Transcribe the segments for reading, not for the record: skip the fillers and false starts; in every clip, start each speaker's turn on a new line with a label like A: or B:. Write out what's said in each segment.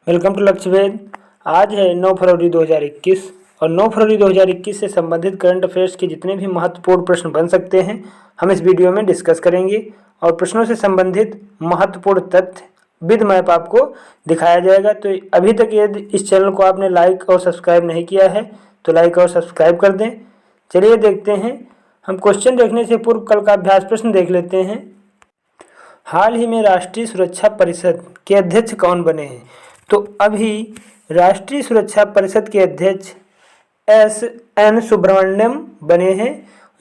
A: Welcome to लक्ष्य वेद। आज है 9 फरवरी 2021 और 9 फरवरी 2021 से संबंधित करंट अफेयर्स के जितने भी महत्वपूर्ण प्रश्न बन सकते हैं हम इस वीडियो में डिस्कस करेंगे और प्रश्नों से संबंधित महत्वपूर्ण तथ्य विद मैप आपको दिखाया जाएगा। तो अभी तक यदि इस चैनल को आपने लाइक और सब्सक्राइब नहीं किया है तो लाइक और सब्सक्राइब कर दें। चलिए देखते हैं। हम क्वेश्चन देखने से पूर्व कल का अभ्यास प्रश्न देख लेते हैं। हाल ही में राष्ट्रीय सुरक्षा परिषद के अध्यक्ष कौन बने हैं? तो अभी राष्ट्रीय सुरक्षा परिषद के अध्यक्ष एस.एन. सुब्रमण्यम बने हैं।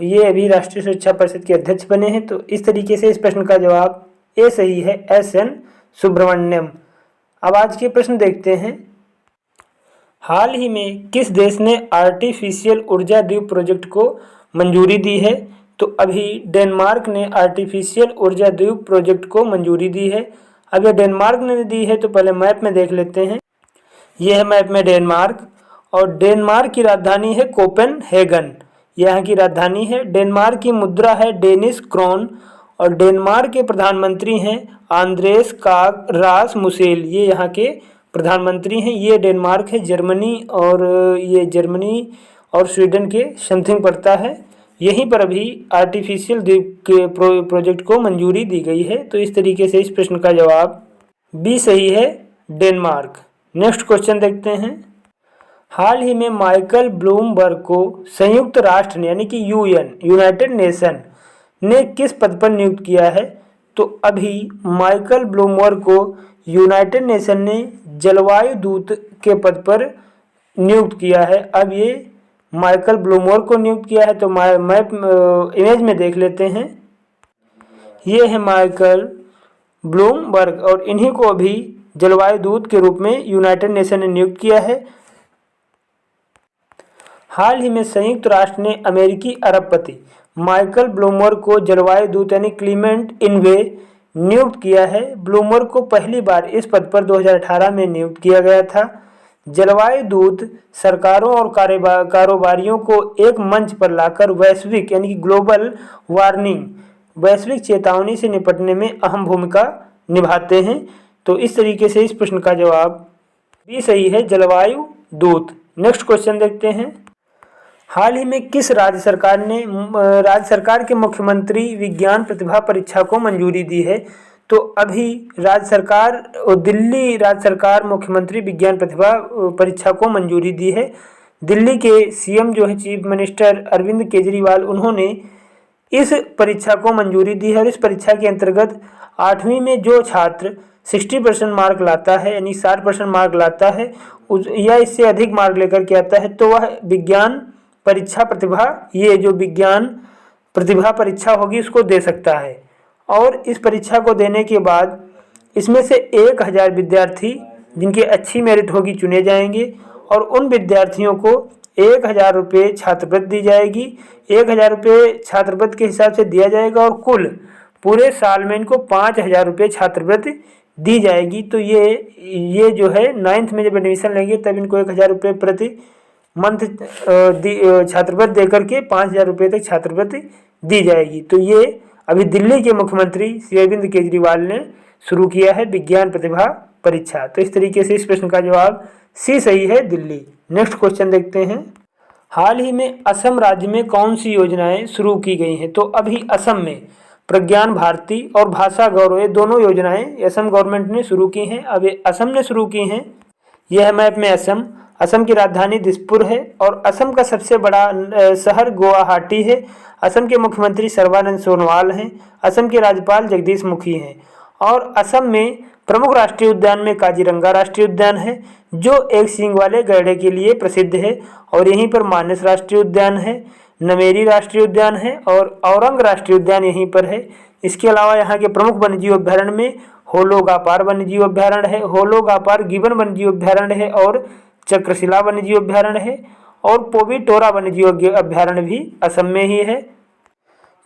A: ये अभी राष्ट्रीय सुरक्षा परिषद के अध्यक्ष बने हैं। तो इस तरीके से इस प्रश्न का जवाब ए सही है, एस.एन. सुब्रमण्यम। अब आज के प्रश्न देखते हैं। हाल ही में किस देश ने आर्टिफिशियल ऊर्जा द्वीप प्रोजेक्ट को मंजूरी दी है? तो अभी डेनमार्क ने आर्टिफिशियल ऊर्जा द्वीप प्रोजेक्ट को मंजूरी दी है। अब यह डेनमार्क ने दी है तो पहले मैप में देख लेते हैं। यह है मैप में डेनमार्क और डेनमार्क की राजधानी है कोपेनहेगन। यहाँ की राजधानी है। डेनमार्क की मुद्रा है डेनिश क्रोन और डेनमार्क के प्रधानमंत्री हैं आंद्रेस काग रासमुसेन। ये यहाँ के प्रधानमंत्री हैं। ये डेनमार्क है। जर्मनी और ये जर्मनी और स्वीडन के समथिंग पड़ता है। यहीं पर अभी आर्टिफिशियल द्वीप के प्रोजेक्ट को मंजूरी दी गई है। तो इस तरीके से इस प्रश्न का जवाब बी सही है, डेनमार्क। नेक्स्ट क्वेश्चन देखते हैं। हाल ही में माइकल ब्लूमबर्ग को संयुक्त राष्ट्र ने यानी कि यूएन यूनाइटेड नेशन ने किस पद पर नियुक्त किया है? तो अभी माइकल ब्लूमबर्ग को यूनाइटेड नेशन ने जलवायु दूत के पद पर नियुक्त किया है। अब ये माइकल ब्लूमबर्ग को नियुक्त किया है तो मैप इमेज में देख लेते हैं। ये है माइकल ब्लूमबर्ग और इन्हीं को अभी जलवायु दूत के रूप में यूनाइटेड नेशन ने नियुक्त किया है। हाल ही में संयुक्त राष्ट्र ने अमेरिकी अरबपति माइकल ब्लूमबर्ग को जलवायु दूत यानी क्लीमेंट इनवे नियुक्त किया है। ब्लूमबर्ग को पहली बार इस पद पर 2018 में नियुक्त किया गया था। जलवायु दूत सरकारों और कारोबारियों को एक मंच पर लाकर वैश्विक यानी कि ग्लोबल वार्मिंग वैश्विक चेतावनी से निपटने में अहम भूमिका निभाते हैं। तो इस तरीके से इस प्रश्न का जवाब भी सही है, जलवायु दूत। नेक्स्ट क्वेश्चन देखते हैं। हाल ही में किस राज्य सरकार के मुख्यमंत्री विज्ञान प्रतिभा परीक्षा को मंजूरी दी है? तो अभी दिल्ली राज्य सरकार मुख्यमंत्री विज्ञान प्रतिभा परीक्षा को मंजूरी दी है। दिल्ली के सीएम जो है चीफ मिनिस्टर अरविंद केजरीवाल, उन्होंने इस परीक्षा को मंजूरी दी है और इस परीक्षा के अंतर्गत 8वीं में जो छात्र 60% मार्क लाता है यानी 60% मार्क लाता है या इससे अधिक मार्क लेकर के आता है तो वह विज्ञान परीक्षा प्रतिभा ये जो विज्ञान प्रतिभा परीक्षा होगी उसको दे सकता है। और इस परीक्षा को देने के बाद इसमें से 1000 विद्यार्थी जिनकी अच्छी मेरिट होगी चुने जाएंगे और उन विद्यार्थियों को 1000 रुपये छात्रवृत्ति दी जाएगी। 1000 रुपये छात्रवृत्ति के हिसाब से दिया जाएगा और कुल पूरे साल में इनको 5000 रुपये छात्रवृत्ति दी जाएगी। तो ये जो है 9th में जब एडमिशन लेंगे तब इनको 1000 रुपये प्रति मंथ छात्रवृत्ति दे करके 5000 रुपये तक छात्रवृत्ति दी जाएगी। तो ये अभी दिल्ली के मुख्यमंत्री श्री अरविंद केजरीवाल ने शुरू किया है विज्ञान प्रतिभा परीक्षा। तो इस तरीके से इस प्रश्न का जवाब सी सही है, दिल्ली। नेक्स्ट क्वेश्चन देखते हैं। हाल ही में असम राज्य में कौन सी योजनाएं शुरू की गई हैं? तो अभी असम में प्रज्ञान भारती और भाषा गौरव ये दोनों योजनाएं असम गवर्नमेंट ने शुरू की हैं। अब ये असम ने शुरू की हैं। यह मैप में असम की राजधानी दिसपुर है और असम का सबसे बड़ा शहर गुवाहाटी है। असम के मुख्यमंत्री सर्बानंद सोनोवाल हैं। असम के राज्यपाल जगदीश मुखी हैं और असम में प्रमुख राष्ट्रीय उद्यान में काजीरंगा राष्ट्रीय उद्यान है जो एक सींग वाले गैंडे के लिए प्रसिद्ध है और यहीं पर मानस राष्ट्रीय उद्यान है, नमेरी राष्ट्रीय उद्यान है और औरंग राष्ट्रीय उद्यान यहीं पर है। इसके अलावा यहाँ के प्रमुख वन्यजीव अभ्यारण्य में होलोगापार वन्यजीव अभ्यारण्य है, होलोगापार गिबन वन्यजीव अभ्यारण्य है और चक्रशिला वन्यजीव अभ्यारण्य है और पोविटोरा वन्यजीव अभ्यारण्य भी असम में ही है।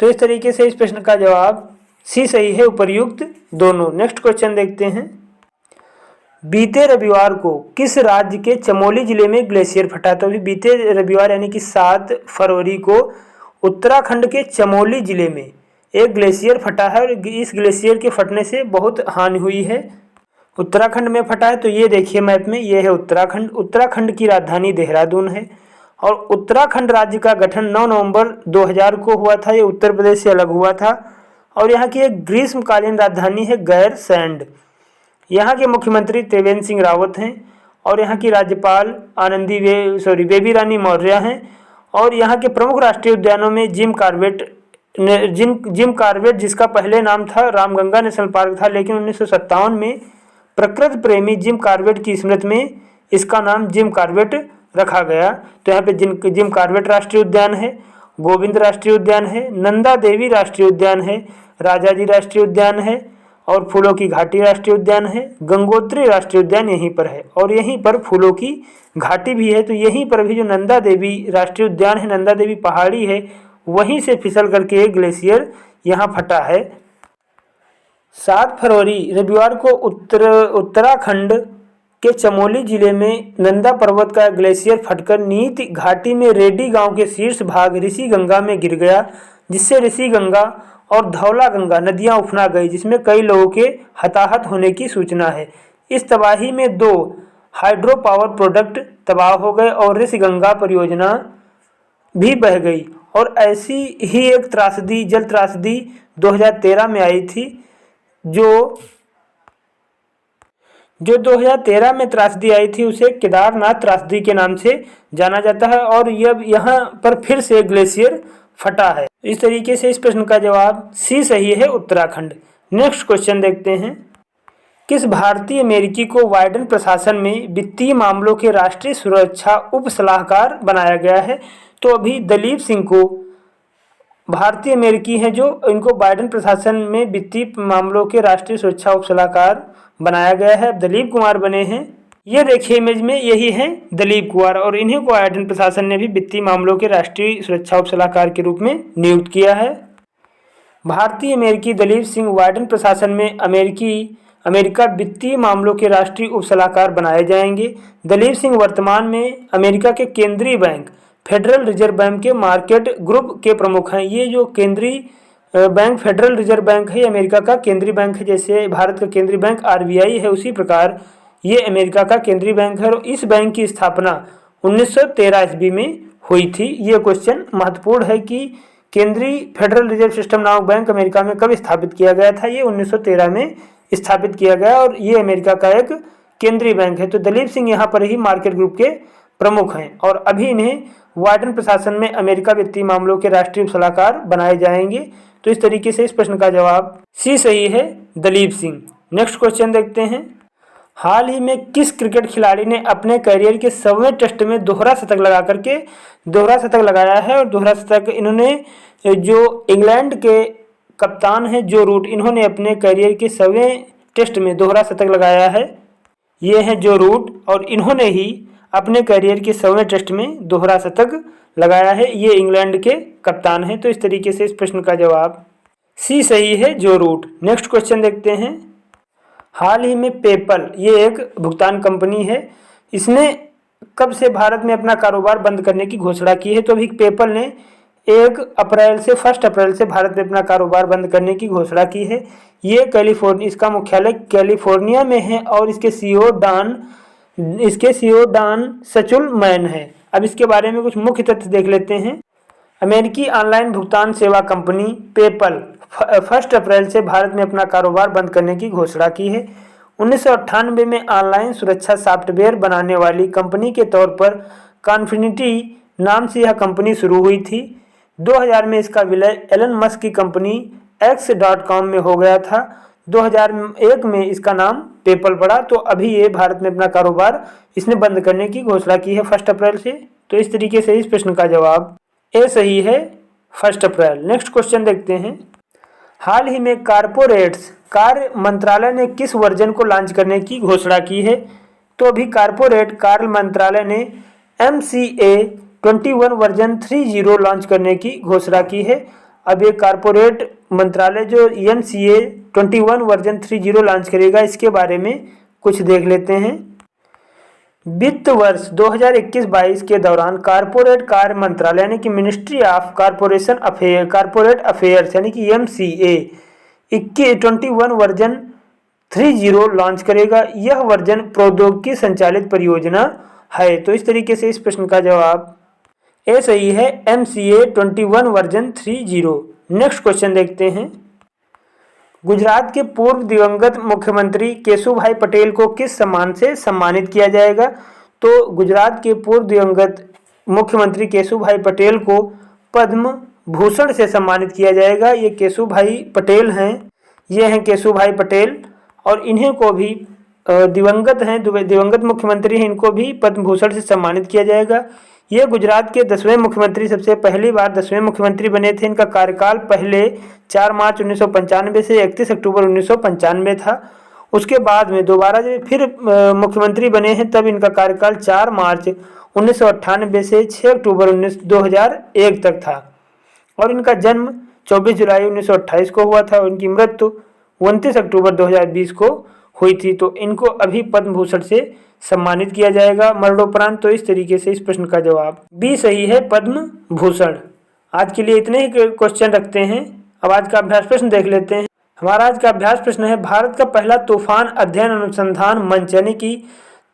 A: तो इस तरीके से इस प्रश्न का जवाब सी सही है, उपर्युक्त दोनों। नेक्स्ट क्वेश्चन देखते हैं। बीते रविवार को किस राज्य के चमोली जिले में ग्लेशियर फटा? तो अभी बीते रविवार यानी कि 7 फरवरी को उत्तराखंड के चमोली जिले में एक ग्लेशियर फटा है और इस ग्लेशियर के फटने से बहुत हानि हुई है। उत्तराखंड में फटा है तो ये देखिए मैप में, ये है उत्तराखंड। उत्तराखंड की राजधानी देहरादून है और उत्तराखंड राज्य का गठन 9 नवंबर 2000 को हुआ था। ये उत्तर प्रदेश से अलग हुआ था और यहाँ की एक ग्रीष्मकालीन राजधानी है गैरसैंड। यहाँ के मुख्यमंत्री त्रिवेंद्र सिंह रावत हैं और यहाँ की राज्यपाल बेबी रानी मौर्य हैं। और यहाँ के प्रमुख राष्ट्रीय उद्यानों में जिम कॉर्बेट जिसका पहले नाम था रामगंगा नेशनल पार्क था, लेकिन 1957 में प्रकृति प्रेमी जिम कॉर्बेट की स्मृति में इसका नाम जिम कॉर्बेट रखा गया। तो यहाँ पे जिम कॉर्बेट राष्ट्रीय उद्यान है, गोविंद राष्ट्रीय उद्यान है, नंदा देवी राष्ट्रीय उद्यान है, राजाजी राष्ट्रीय उद्यान है और फूलों की घाटी राष्ट्रीय उद्यान है। गंगोत्री राष्ट्रीय उद्यान यहीं पर है और यहीं पर फूलों की घाटी भी है। तो यहीं पर भी जो नंदा देवी राष्ट्रीय उद्यान है, नंदा देवी पहाड़ी है, वहीं से फिसल करके एक ग्लेशियर यहाँ फटा है। 7 फरवरी रविवार को उत्तराखंड के चमोली जिले में नंदा पर्वत का ग्लेशियर फटकर नीति घाटी में रेड्डी गांव के शीर्ष भाग ऋषि गंगा में गिर गया, जिससे ऋषि गंगा और धौला गंगा नदियां उफना गई, जिसमें कई लोगों के हताहत होने की सूचना है। इस तबाही में 2 हाइड्रो पावर प्रोजेक्ट तबाह हो गए और ऋषि गंगा परियोजना भी बह गई। और ऐसी ही एक जल त्रासदी 2013 में आई थी, जो 2013 में त्रासदी आई थी उसे केदारनाथ त्रासदी के नाम से जाना जाता है और यह यहाँ पर फिर से ग्लेशियर फटा है। इस तरीके से इस प्रश्न का जवाब सी सही है, उत्तराखंड। नेक्स्ट क्वेश्चन देखते हैं। किस भारतीय अमेरिकी को बाइडेन प्रशासन में वित्तीय मामलों के राष्ट्रीय सुरक्षा उप सलाहकार बनाया गया है? तो अभी दलीप सिंह को भारतीय अमेरिकी हैं जो इनको बाइडेन प्रशासन में वित्तीय मामलों के राष्ट्रीय सुरक्षा उप सलाहकार बनाया गया है। दलीप कुमार बने हैं। ये देखिए इमेज में, यही हैं दलीप कुमार और इन्हीं को बाइडेन प्रशासन ने भी वित्तीय मामलों के राष्ट्रीय सुरक्षा उप सलाहकार के रूप में नियुक्त किया है। भारतीय अमेरिकी दलीप सिंह बाइडेन प्रशासन में अमेरिका वित्तीय मामलों के राष्ट्रीय उप सलाहकार बनाए जाएंगे। दलीप सिंह वर्तमान में अमेरिका के केंद्रीय बैंक फेडरल रिजर्व बैंक के मार्केट ग्रुप के प्रमुख हैं। ये जो केंद्रीय बैंक फेडरल रिजर्व बैंक है, ये अमेरिका का केंद्रीय बैंक है। जैसे भारत का केंद्रीय बैंक RBI है, उसी प्रकार ये अमेरिका का केंद्रीय बैंक है और इस बैंक की स्थापना 1913 ईस्वी में हुई थी। ये क्वेश्चन महत्वपूर्ण है कि केंद्रीय फेडरल रिजर्व सिस्टम नामक बैंक अमेरिका में कब स्थापित किया गया था? ये 1913 में स्थापित किया गया और ये अमेरिका का एक केंद्रीय बैंक है। तो दलीप सिंह यहाँ पर ही मार्केट ग्रुप के प्रमुख हैं और अभी इन्हें बाइडेन प्रशासन में अमेरिका वित्तीय मामलों के राष्ट्रीय उप सलाहकार बनाए जाएंगे। तो इस तरीके से इस प्रश्न का जवाब सी सही है, दलीप सिंह। नेक्स्ट क्वेश्चन देखते हैं। हाल ही में किस क्रिकेट खिलाड़ी ने अपने करियर के 100वें टेस्ट में दोहरा शतक लगाया है? और दोहरा शतक इन्होंने, जो इंग्लैंड के कप्तान हैं जो रूट, इन्होंने अपने करियर के 100वें टेस्ट में दोहरा शतक लगाया है। ये हैं जो रूट और इन्होंने ही अपने करियर के 100वें टेस्ट में दोहरा शतक लगाया है। ये इंग्लैंड के कप्तान हैं। तो इस तरीके से इस प्रश्न का जवाब सी सही है, जो रूट। नेक्स्ट क्वेश्चन देखते हैं। हाल ही में पेपल, ये एक भुगतान कंपनी है, इसने कब से भारत में अपना कारोबार बंद करने की घोषणा की है? तो अभी पेपल ने 1 अप्रैल से भारत में अपना कारोबार बंद करने की घोषणा की है। ये इसका मुख्यालय कैलिफोर्निया में है और इसके सीईओ डॉन सचुलमैन है। अब इसके बारे में कुछ मुख्य तथ्य देख लेते हैं। अमेरिकी ऑनलाइन भुगतान सेवा कंपनी पेपल 1 अप्रैल से भारत में अपना कारोबार बंद करने की घोषणा की है। 1998 में ऑनलाइन सुरक्षा सॉफ्टवेयर बनाने वाली कंपनी के तौर पर कॉन्फिनिटी नाम से यह कंपनी शुरू हुई थी। 2000 में इसका विलय एलन मस्क की कंपनी X.com में हो गया था। 2001 में इसका नाम पेपल पड़ा। तो अभी ये भारत में अपना कारोबार इसने बंद करने की घोषणा की है 1 अप्रैल से। तो इस तरीके से इस प्रश्न का जवाब ए सही है, 1 अप्रैल। नेक्स्ट क्वेश्चन देखते हैं। हाल ही में कार्य मंत्रालय ने किस वर्जन को लॉन्च करने की घोषणा की है? तो अभी कार्य मंत्रालय ने MCA 21 वर्जन 3.0 लॉन्च करने की घोषणा की है। अब ये कारपोरेट मंत्रालय जो MCA 21 वर्जन 3.0 लॉन्च करेगा, इसके बारे में कुछ देख लेते हैं। वित्त वर्ष 2021-22 के दौरान कारपोरेट कार्य मंत्रालय यानी कि मिनिस्ट्री ऑफ कारपोरेट अफेयर्स यानी कि MCA 21 वर्जन 30 लॉन्च करेगा। यह वर्जन प्रौद्योगिकी संचालित परियोजना है। तो इस तरीके से इस प्रश्न का जवाब ए सही है, MCA 21 वर्जन 30। नेक्स्ट क्वेश्चन देखते हैं। गुजरात के पूर्व दिवंगत मुख्यमंत्री केशुभाई पटेल को किस सम्मान से सम्मानित किया जाएगा? तो गुजरात के पूर्व दिवंगत मुख्यमंत्री केशुभाई पटेल को पद्म भूषण से सम्मानित किया जाएगा। ये केशुभाई पटेल हैं, ये हैं केशुभाई पटेल, और इन्हें को भी दिवंगत हैं, दिवंगत मुख्यमंत्री हैं, इनको भी पद्म भूषण से सम्मानित किया जाएगा। ये गुजरात के 10वें मुख्यमंत्री, सबसे पहली बार 10वें मुख्यमंत्री बने थे। इनका कार्यकाल पहले 4 मार्च 1995 से 31 अक्टूबर 1995 था। उसके बाद में दोबारा जब फिर मुख्यमंत्री बने हैं तब इनका कार्यकाल 4 मार्च 1998 से 6 अक्टूबर 2001 तक था, और इनका जन्म 24 जुलाई 1928 को हुआ था और इनकी मृत्यु 29 अक्टूबर 2020 को हुई थी। तो इनको अभी पद्म भूषण से सम्मानित किया जाएगा मरणोपरांत। तो इस तरीके से इस प्रश्न का जवाब बी सही है, पद्म भूषण। आज के लिए इतने ही क्वेश्चन रखते हैं। अब आज का अभ्यास प्रश्न देख लेते हैं। हमारा आज का अभ्यास प्रश्न है, भारत का पहला तूफान अध्ययन अनुसंधान मंच यानी कि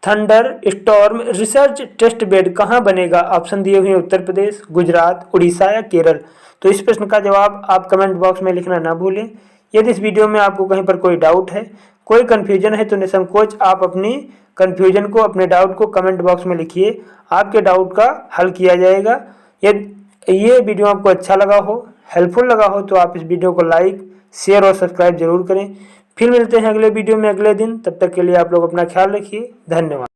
A: thunder storm research test bed कहाँ बनेगा? ऑप्शन दिए हुए हैं उत्तर प्रदेश, गुजरात, उड़ीसा या केरल। तो इस प्रश्न का जवाब आप कमेंट बॉक्स में लिखना ना भूलें। यदि इस वीडियो में आपको कहीं पर कोई डाउट है, कोई कन्फ्यूजन है, तो निसंकोच आप अपनी कन्फ्यूजन को, अपने डाउट को कमेंट बॉक्स में लिखिए। आपके डाउट का हल किया जाएगा। यदि ये वीडियो आपको अच्छा लगा हो, हेल्पफुल लगा हो, तो आप इस वीडियो को लाइक, शेयर और सब्सक्राइब जरूर करें। फिर मिलते हैं अगले वीडियो में अगले दिन। तब तक के लिए आप लोग अपना ख्याल रखिए। धन्यवाद।